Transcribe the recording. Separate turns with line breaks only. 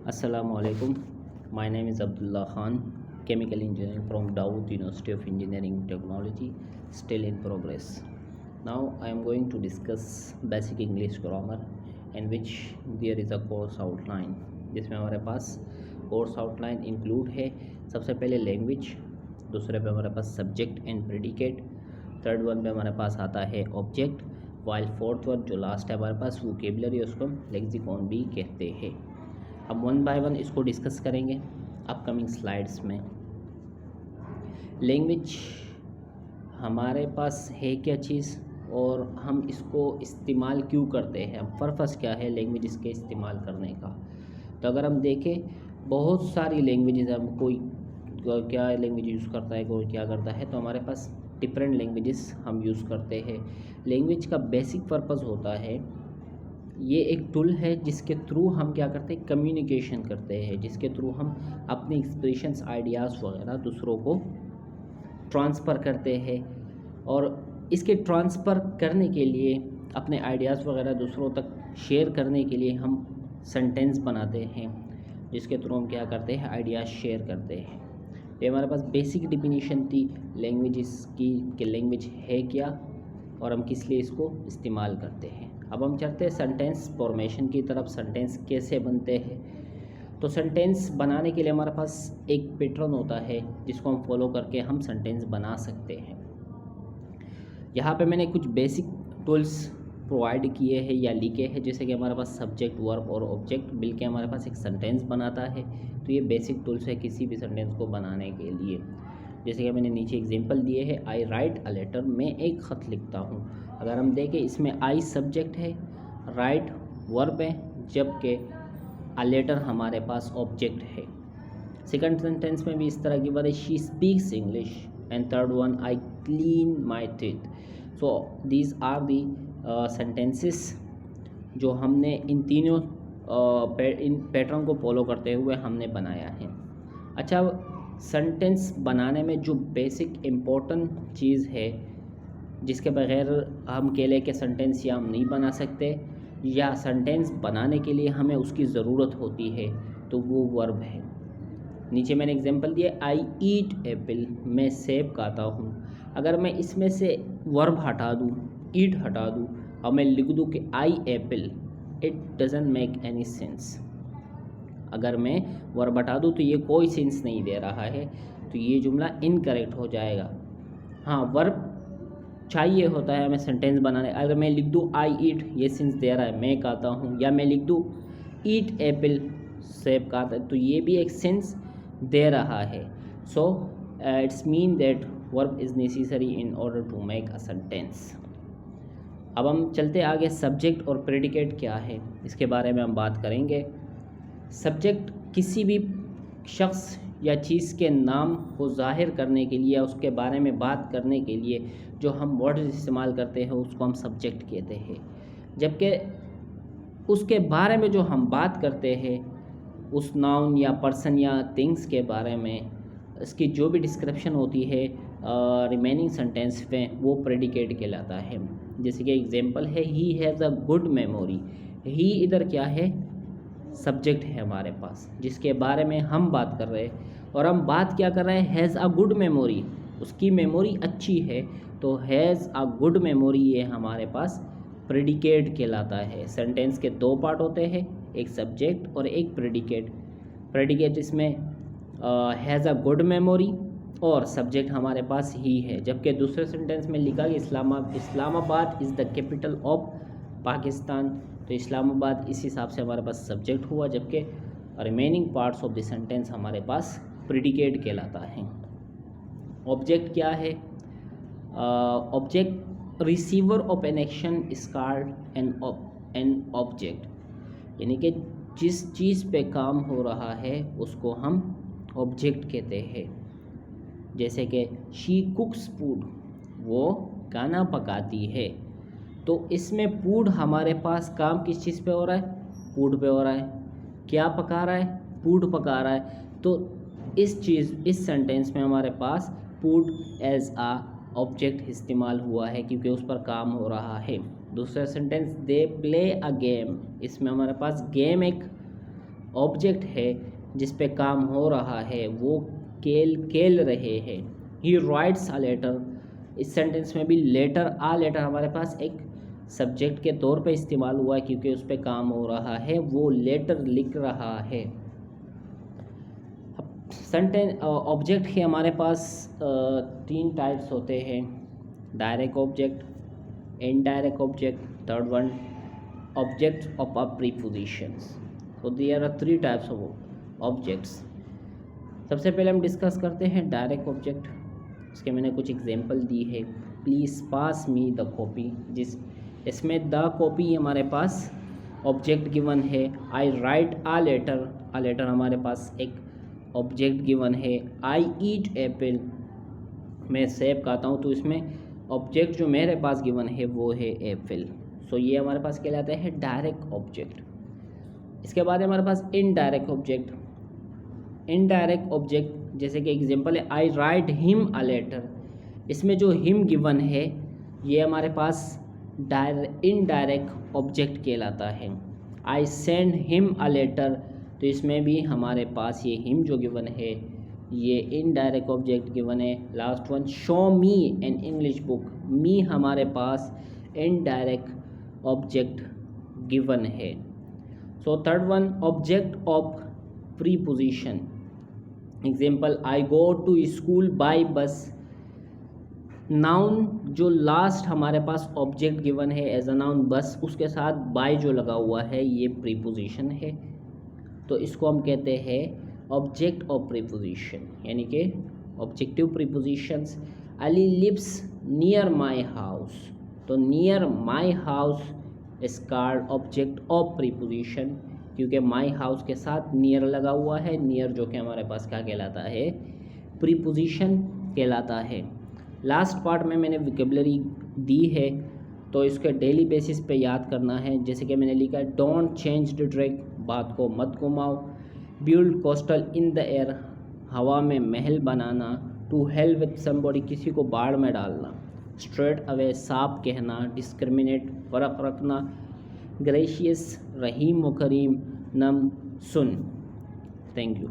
Assalamualaikum. My name is Abdullah Khan, chemical engineering from Dawood University of Engineering Technology, still in progress. Now I am going to discuss basic English grammar in which there is a course outline. जिसमें हमारे पास course outline include है सबसे पहले language, दूसरे पे हमारे पास subject and predicate, third one पे हमारे पास आता है ऑब्जेक्ट, वाइल फोर्थ वन जो लास्ट है हमारे पास वोकेबलरी, उसको हम लेक्सिकॉन भी कहते हैं। अब वन बाय वन इसको डिस्कस करेंगे अपकमिंग स्लाइड्स में। लैंग्वेज हमारे पास है क्या चीज़ और हम इसको इस्तेमाल क्यों करते हैं, अब पर्पस क्या है लैंग्वेज इसके इस्तेमाल करने का। तो अगर हम देखें बहुत सारी लैंग्वेजेस, हम कोई क्या लैंग्वेज यूज़ करता है, कोई क्या करता है, तो हमारे पास डिफरेंट लैंग्वेजेस हम यूज़ करते हैं। लैंग्वेज का बेसिक पर्पस होता है, ये एक टूल है जिसके थ्रू हम क्या करते हैं, कम्युनिकेशन करते हैं, जिसके थ्रू हम अपने एक्सप्रेशंस, आइडियाज़ वगैरह दूसरों को ट्रांसफ़र करते हैं। और इसके ट्रांसफ़र करने के लिए, अपने आइडियाज़ वगैरह दूसरों तक शेयर करने के लिए हम सेंटेंस बनाते हैं, जिसके थ्रू हम क्या करते हैं, आइडियाज़ शेयर करते हैं। तो हमारे पास बेसिक डिफिनीशन थी लैंग्वेजेस की कि लैंग्वेज है क्या और हम किस लिए इसको इस्तेमाल करते हैं। अब हम चलते हैं सेंटेंस फॉर्मेशन की तरफ, सेंटेंस कैसे बनते हैं। तो सेंटेंस बनाने के लिए हमारे पास एक पैटर्न होता है जिसको हम फॉलो करके हम सेंटेंस बना सकते हैं। यहाँ पे मैंने कुछ बेसिक टूल्स प्रोवाइड किए हैं या लिखे हैं, जैसे कि हमारे पास सब्जेक्ट, वर्ब और ऑब्जेक्ट मिलके हमारे पास एक सेंटेंस बनाता है। तो ये बेसिक टूल्स है किसी भी सेंटेंस को बनाने के लिए। जैसे कि मैंने नीचे एग्जांपल दिए हैं, आई राइट अ लेटर, मैं एक ख़त लिखता हूँ। अगर हम देखें इसमें आई सब्जेक्ट है, राइट वर्ब है, जबकि अ लेटर हमारे पास ऑब्जेक्ट है। सेकंड सेंटेंस में भी इस तरह की बात है, she speaks English, and third one I clean my teeth. So these are the sentences जो हमने इन तीनों इन पैटर्न को फॉलो करते हुए हमने बनाया है। अच्छा, सेंटेंस बनाने में जो बेसिक इम्पोर्टेंट चीज़ है जिसके बगैर हम केले के सेंटेंस या हम नहीं बना सकते, या सेंटेंस बनाने के लिए हमें उसकी ज़रूरत होती है, तो वो वर्ब है। नीचे मैंने एग्जांपल दिया, आई ईट एप्पल, मैं सेब खाता हूँ। अगर मैं इसमें से वर्ब हटा दूँ, ईट हटा दूँ और मैं लिख दूँ कि I apple, it doesn't make any sense. अगर मैं वर्ब हटा दूँ तो ये कोई सेंस नहीं दे रहा है, तो ये जुमला इनकरेक्ट हो जाएगा। हाँ, वर्ब चाहिए होता है हमें सेंटेंस बनाने। अगर मैं लिख दूँ आई ईट, ये सेंस दे रहा है मैं खाता हूँ, या मैं लिख दूँ ईट एप्पल, सेब खाता है, तो ये भी एक सेंस दे रहा है। So it's mean that verb is necessary in order to make a sentence. अब हम चलते आगे, सब्जेक्ट और प्रेडिकेट क्या है इसके बारे में हम बात करेंगे। सब्जेक्ट किसी भी शख्स या चीज़ के नाम को ज़ाहिर करने के लिए या उसके बारे में बात करने के लिए जो हम वर्ड इस्तेमाल करते हैं उसको हम सब्जेक्ट कहते हैं। जबकि उसके बारे में जो हम बात करते हैं, उस नाउन या पर्सन या थिंग्स के बारे में, इसकी जो भी डिस्क्रिप्शन होती है रिमेनिंग सेंटेंस में, वो प्रेडिकेट कहलाता है। जैसे कि एग्जांपल है, he has a good memory. He इधर क्या है, सब्जेक्ट है हमारे पास जिसके बारे में हम बात कर रहे हैं, और हम बात क्या कर रहे हैं, हैज़ अ गुड मेमोरी, उसकी मेमोरी अच्छी है। तो हैज़ अ गुड मेमोरी ये हमारे पास प्रेडिकेट कहलाता है। सेंटेंस के दो पार्ट होते हैं, एक सब्जेक्ट और एक प्रेडिकेट। प्रेडिकेट इसमें हैज़ अ गुड मेमोरी और सब्जेक्ट हमारे पास ही है। जबकि दूसरे सेंटेंस में लिखा कि Islamabad is the capital of Pakistan, तो इस्लामाबाद इस हिसाब से हमारे पास सब्जेक्ट हुआ, जबकि remaining parts of the sentence हमारे पास प्रेडिकेट कहलाता है। ऑब्जेक्ट क्या है, object receiver of an action is called an object, यानी कि जिस चीज़ पे काम हो रहा है उसको हम ऑब्जेक्ट कहते हैं। जैसे कि शी कुक्स फूड, वो खाना पकाती है। तो इसमें फूड हमारे पास काम किस चीज़ पे हो रहा है, फूड पे हो रहा है। क्या पका रहा है, फूड पका रहा है। तो इस सेंटेंस में हमारे पास फूड एज आ ऑब्जेक्ट इस्तेमाल हुआ है क्योंकि उस पर काम हो रहा है। दूसरा sentence, they play a game, इसमें हमारे पास गेम एक ऑब्जेक्ट है जिस पे काम हो रहा है वो खेल रहे हैं। ही राइट्स अ लेटर, इस सेंटेंस में भी लेटर आ लेटर हमारे पास एक सब्जेक्ट के तौर पे इस्तेमाल हुआ है क्योंकि उस पे काम हो रहा है, वो लेटर लिख रहा है। सेंटेंस ऑब्जेक्ट के हमारे पास 3 टाइप्स होते हैं, direct object, indirect object, third one object of a prepositions. So there are 3 types of objects. सबसे पहले हम डिस्कस करते हैं डायरेक्ट ऑब्जेक्ट। इसके मैंने कुछ एग्जांपल दी है। Please pass me the copy, इसमें द कॉपी हमारे पास ऑब्जेक्ट गिवन है। आई राइट आ लेटर हमारे पास एक ऑब्जेक्ट गिवन है। आई ईट एप्पल, मैं सेब खाता हूँ, तो इसमें ऑब्जेक्ट जो मेरे पास गिवन है वो है एप्पल। सो ये हमारे पास कहलाता है डायरेक्ट ऑब्जेक्ट। इसके बाद हमारे पास इनडायरेक्ट ऑब्जेक्ट। इनडायरेक्ट ऑब्जेक्ट जैसे कि एग्जांपल है आई राइट हिम अ लेटर, इसमें जो हिम गिवन है ये हमारे पास इनडायरेक्ट ऑब्जेक्ट कहलाता है। I send him a letter, तो इसमें भी हमारे पास ये हिम जो गिवन है ये इनडायरेक्ट ऑब्जेक्ट गिवन है। Last one show me an English book, me हमारे पास इनडायरेक्ट ऑब्जेक्ट गिवन है। So third one object of preposition. Example I go to school by bus, noun जो लास्ट हमारे पास ऑब्जेक्ट गिवन है as a noun bus, उसके साथ bye जो लगा हुआ है ये प्रीपोजिशन है, तो इसको हम कहते हैं ऑब्जेक्ट ऑफ प्रीपोजिशन, यानी कि objective prepositions. Ali lives near my house, तो near my house is called object of preposition क्योंकि माय हाउस के साथ नियर लगा हुआ है। नियर जो कि हमारे पास क्या कहलाता है, प्रीपोजिशन कहलाता है। लास्ट पार्ट में मैंने वोकैबुलरी दी है तो इसके डेली बेसिस पे याद करना है। जैसे कि मैंने लिखा है डोंट चेंज द ट्रैक, बात को मत घुमाओ। Build coastal in the air, हवा में महल बनाना। टू हेल विद समबॉडी, किसी को बाढ़ में डालना। स्ट्रेट अवे, साफ कहना। डिस्क्रिमिनेट, फ़र्क रखना। ग्रेशियस, रहीम व करीम। नम, सुन। Thank you.